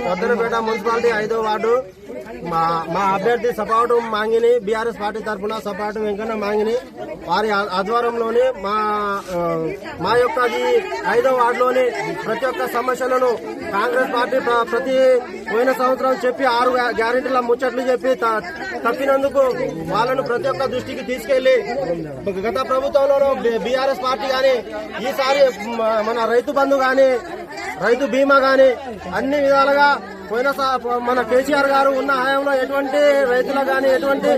పొద్దనపేట municipality 5వ ward మా అభ్యర్థి సపాటు మాంగిని బీఆర్ఎస్ పార్టీ తరఫున సపాటు వెంకన్న మాంగిని వారి ఆధ్వర్యంలోని మా యొక్క 5వ వార్డులోని ప్రతి ఒక్క సమస్యలను కాంగ్రెస్ పార్టీ ప్రతి పోయిన సంవత్సరం చెప్పి 6 గ్యారెంటీల ముచ్చట్లు చెప్పి తప్పినందుకు వాళ్ళను ప్రతి ఒక్క దృష్టికి తీసుకెళ్లి గత ప్రభుత్వంలో బీఆర్ఎస్ పార్టీ గాని ఈసారి మన రైతు బంధు గాని రైతు బీమా గాని అన్ని విధాలుగా పోయిన మన కేసీఆర్ గారు ఉన్న హయాంలో ఎటువంటి రైతులకు గాని ఎటువంటి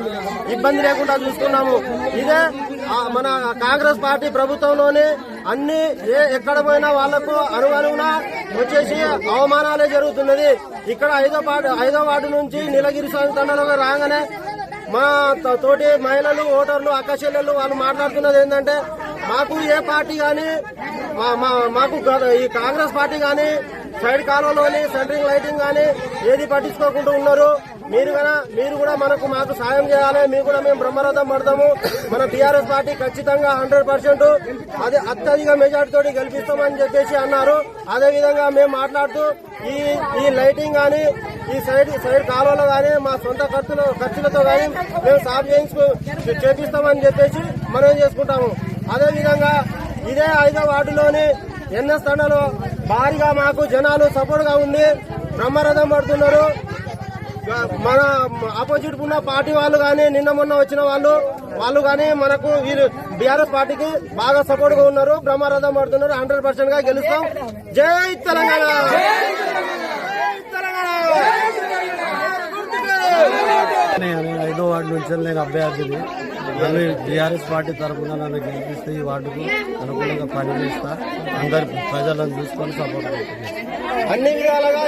ఇబ్బంది లేకుండా చూసుకున్నాము. ఇదే మన కాంగ్రెస్ పార్టీ ప్రభుత్వంలోనే అన్ని ఎక్కడ పోయినా వాళ్లకు అనుగుణంగా వచ్చేసి అవమానాలే జరుగుతున్నది. ఇక్కడ 5వ వార్డు నుంచి నీలగిరి తండలోకి రాగానే మా తోటి మహిళలు ఓటర్లు అక్క చెల్లెళ్ళు వాళ్ళు మాట్లాడుతున్నది ఏంటంటే మాకు ఏ పార్టీ గాని మాకు ఈ కాంగ్రెస్ పార్టీ గాని సైడ్ కాలంలోని సెంట్రింగ్ లైటింగ్ గాని ఏది పట్టించుకోకుండా ఉన్నారు. మీరు కూడా మాకు సాయం చేయాలి, మీకు కూడా మేము బ్రహ్మరథం పడతాము. మన టీఆర్ఎస్ పార్టీ ఖచ్చితంగా 100% అది అత్యధిక మెజార్టీతో గెలిపిస్తామని చెప్పేసి అన్నారు. అదేవిధంగా మేము మాట్లాడుతూ ఈ లైటింగ్ గాని ఈ సైడ్ కాలువలో గానీ మా సొంత ఖర్చులతో గానీ మేము సాఫ్ చేపిస్తామని చెప్పేసి మనం చేసుకుంటాము. అదేవిధంగా ఇదే 5వ వార్డులోని ఎన్ఎస్ తండలో భారీగా మాకు జనాలు సపోర్ట్ గా ఉంది, బ్రహ్మరథం పడుతున్నారు. మన ఆపోజిట్ ఉన్న పార్టీ వాళ్ళు గానీ నిన్న మొన్న వచ్చిన వాళ్ళు గానీ మనకు వీళ్ళు బీఆర్ఎస్ పార్టీకి బాగా సపోర్ట్ గా ఉన్నారు, బ్రహ్మరథం పడుతున్నారు. 100% గా గెలుస్తాం. జై తెలంగాణ. 5వ వార్డు నుంచి నేను అభ్యర్థిని. నేను టీఆర్ఎస్ పార్టీ తరఫున నన్ను గెలిపిస్తే ఈ వార్డుకు అనుకూలంగా పనిచేస్తా. అందరి ప్రజలను చూసుకొని సపోర్ట్ అన్ని విధాలుగా